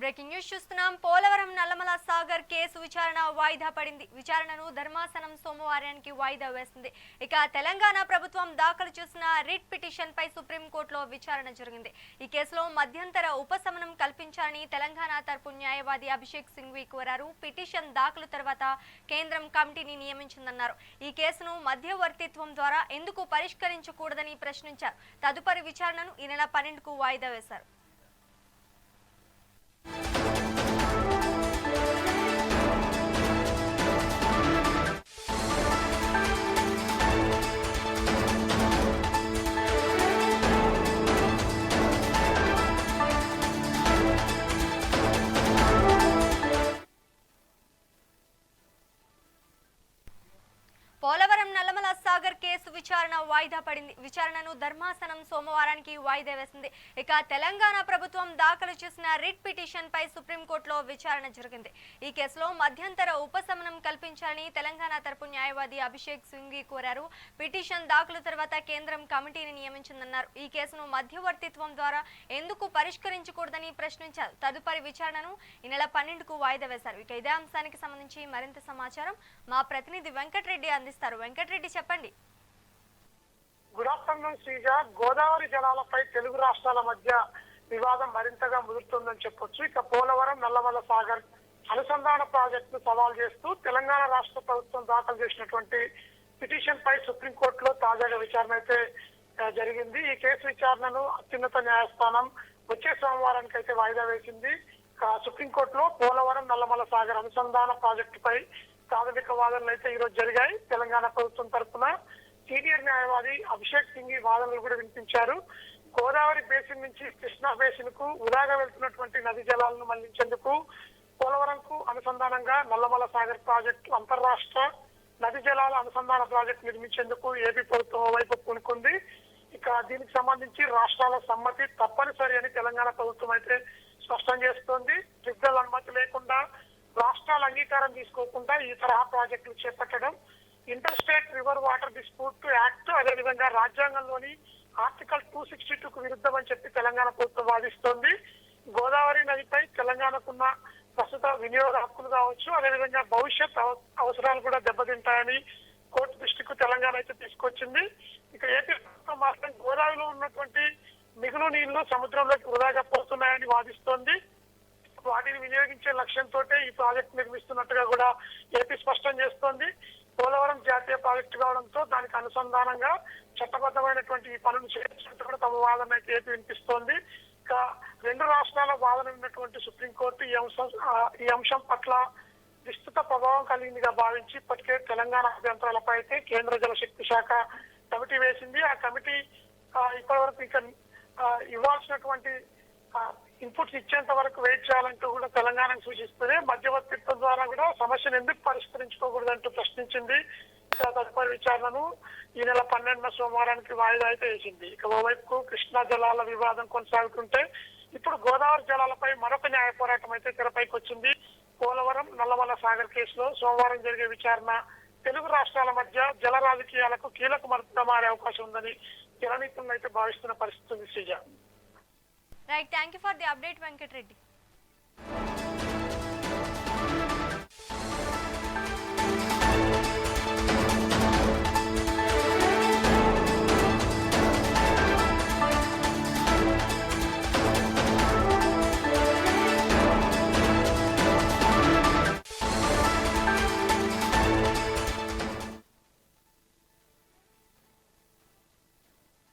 Breaking news చూస్తున్నాం. Polavaram Nallamala Sagar case విచారణ వాయిదా పడింది. విచారణను ధర్మాసనం సోమవారానికి వాయిదా వేసింది. ఇక తెలంగాణ ప్రభుత్వం దాఖలు చేసిన రిట్ పిటిషన్ పై సుప్రీంకోర్టులో విచారణ జరిగింది. ఈ కేసులో మధ్యంతర ఉపశమనం కల్పించాలని తెలంగాణ తరపు న్యాయవాది అభిషేక్ సింఘ్వి కోరారు. పిటిషన్ దాఖలు తర్వాత కేంద్రం కమిటీని నియమించిందన్నారు. ఈ కేసును మధ్యవర్తిత్వం ద్వారా ఎందుకు పరిష్కరించకూడదని ప్రశ్నించారు. తదుపరి విచారణను ఈ నెల 12కు వాయిదా వేశారు. పోలవరం నల్లమల సాగర్ కేసు విచారణ వాయిదా పడింది. విచారణను ధర్మాసనం సోమవారానికి వాయిదా వేసింది. ఇక తెలంగాణ ప్రభుత్వం దాఖలు చేసిన రిట్ పిటిషన్ పై సుప్రీంకోర్టులో విచారణ జరిగింది. ఈ కేసులో మధ్యంతర ఉపశమనం కల్పించాలని తెలంగాణ తరపు న్యాయవాది అభిషేక్ సింఘ్వి కోరారు. పిటిషన్ దాఖలు తర్వాత కేంద్రం కమిటీని నియమించిందన్నారు. ఈ కేసును మధ్యవర్తిత్వం ద్వారా ఎందుకు పరిష్కరించకూడదని ప్రశ్నించారు. తదుపరి విచారణను ఈ నెల 12కు వాయిదా వేశారు. ఇక ఇదే అంశానికి సంబంధించి మరింత సమాచారం మా ప్రతినిధి వెంకటరెడ్డి అందిస్తారు. వెంకటరెడ్డి, చెప్పండి. Good afternoon Sreeja. గోదావరి జలాలపై తెలుగు రాష్ట్రాల మధ్య వివాదం మరింతగా ముదురుతుందని చెప్పొచ్చు. ఇక పోలవరం నల్లమల సాగర్ అనుసంధాన ప్రాజెక్టు సవాల్ చేస్తూ తెలంగాణ రాష్ట్ర ప్రభుత్వం దాఖలు చేసినటువంటి పిటిషన్ పై సుప్రీంకోర్టులో తాజాగా విచారణ అయితే జరిగింది. ఈ కేసు విచారణను అత్యున్నత న్యాయస్థానం వచ్చే సోమవారానికి అయితే వాయిదా వేసింది. సుప్రీంకోర్టులో పోలవరం నల్లమల సాగర్ అనుసంధాన ప్రాజెక్టుపై ప్రాథమిక వాదనలు అయితే ఈరోజు జరిగాయి. తెలంగాణ ప్రభుత్వం తరఫున సీనియర్ న్యాయవాది అభిషేక్ సింఘ్వి వాదనలు కూడా వినిపించారు. గోదావరి బేసిన్ నుంచి కృష్ణా బేసిన్ కు ఉదాగా వెళ్తున్నటువంటి నది జలాలను మళ్లించేందుకు పోలవరంకు అనుసంధానంగా నల్లమల సాగర్ ప్రాజెక్టు అంతర్రాష్ట్ర నది జలాల అనుసంధాన ప్రాజెక్టు నిర్మించేందుకు ఏపీ ప్రభుత్వం వైపు పూనుకుంది. ఇక దీనికి సంబంధించి రాష్ట్రాల సమ్మతి తప్పనిసరి అని తెలంగాణ ప్రభుత్వం అయితే స్పష్టం చేస్తోంది. ట్రిబ్యునల్ అనుమతి లేకుండా రాష్ట్రాల అంగీకారం తీసుకోకుండా ఈ తరహా ప్రాజెక్టులు చేపట్టడం inter state river water dispute act, అదేవిధంగా రాజ్యాంగంలోని ఆర్టికల్ 262కు విరుద్ధం అని చెప్పి తెలంగాణ ప్రభుత్వం వాదిస్తోంది. గోదావరి నదిపై తెలంగాణకున్న ప్రస్తుత వినియోగ హక్కులు కావచ్చు, అదేవిధంగా భవిష్యత్ అవసరాలు కూడా దెబ్బతింటాయని కోర్టు దృష్టికి తెలంగాణ అయితే తీసుకొచ్చింది. ఇక ఏపీ ప్రభుత్వం మాత్రం గోదావరిలో ఉన్నటువంటి మిగులు నీళ్లు సముద్రంలోకి వృధాగా పోతున్నాయని వాదిస్తోంది. వాటిని వినియోగించే లక్ష్యంతో ఈ ప్రాజెక్టు నిర్మిస్తున్నట్టుగా కూడా ఏపీ స్పష్టం చేస్తోంది. పోలవరం జాతీయ ప్రాజెక్టు కావడంతో దానికి అనుసంధానంగా చట్టబద్ధమైనటువంటి ఈ పనులు చేసినట్టు కూడా తమ వాదన అయితే ఏపీ వినిపిస్తోంది. ఇక రెండు రాష్ట్రాల వాదన ఉన్నటువంటి సుప్రీంకోర్టు ఈ అంశం పట్ల విస్తృత ప్రభావం కలిగిందిగా భావించి ఇప్పటికే తెలంగాణ అభ్యంతరాలపై అయితే కేంద్ర జలశక్తి శాఖ కమిటీ వేసింది. ఆ కమిటీ ఇప్పటివరకు ఇంకా ఇవ్వాల్సినటువంటి ఇన్పుట్స్ ఇచ్చేంత వరకు వెయిట్ చేయాలంటూ కూడా తెలంగాణకు సూచిస్తుంది. మధ్యవర్తిత్వం ద్వారా కూడా సమస్యను ఎందుకు పరిష్కరించుకోకూడదంటూ ప్రశ్నించింది. తదుపరి విచారణను ఈ నెల 12న సోమవారానికి వాయిదా అయితే వేసింది. ఇక ఓవైపు కృష్ణా జలాల వివాదం కొనసాగుతుంటే ఇప్పుడు గోదావరి జలాలపై మరొక న్యాయ పోరాటం అయితే తెరపైకి వచ్చింది. పోలవరం నల్లమల సాగర్ కేసులో సోమవారం జరిగే విచారణ తెలుగు రాష్ట్రాల మధ్య జల రాజకీయాలకు కీలక మలుపుగా మారే అవకాశం ఉందని జల నిపుణులు అయితే భావిస్తున్న పరిస్థితి ఉంది. Sreeja. Right, thank you for the update, Venkatreddy.